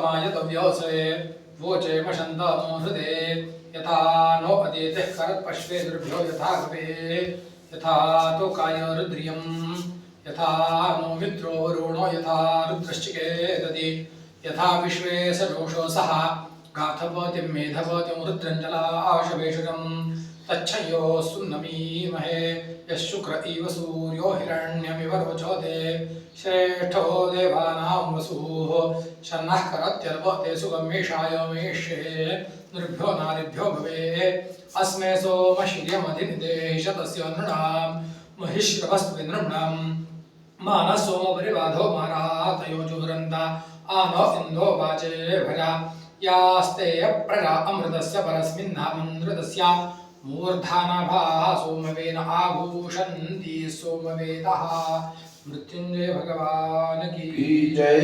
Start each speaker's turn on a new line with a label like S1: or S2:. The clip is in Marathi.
S1: मायतव्योऽसे वोचे मशन्तानो हृदे यथा नो अदेतिः करत्पश्वेदुर्भ्यो यथा कवे यथा तोकाय रुद्रियं यथा नो मित्रो वरुणो यथा रुद्रश्चिके ददि यथा विश्वे सजोषो सः गाथपतिं मेधपतिं रुद्रञ्जला आशवेशुरं तच्छयो सुन्नमीमहे यशुक्र इव सूर्यो हिरण्यमिव रोचते श्रेष्ठो देवानां वसुः शन्नः करत्यर्वते सुगमेशाय मेष्ये नृभ्यो नारिभ्यो भवे अस्मे सोमशिर्यमधिनिदेशतस्य नृणां महिश्रवस्त्विनृणां मानः सोमपरिबाधो मारातयो जुगुरन्ता आनो इन्दो वाचे भजा यास्ते प्रजा अमृतस्य परस्मिन्नामृतस्य मूर्धानाभा सोमवेन आभूषन्ति सोमवेदः। मृत्युंजय भगवान की जय।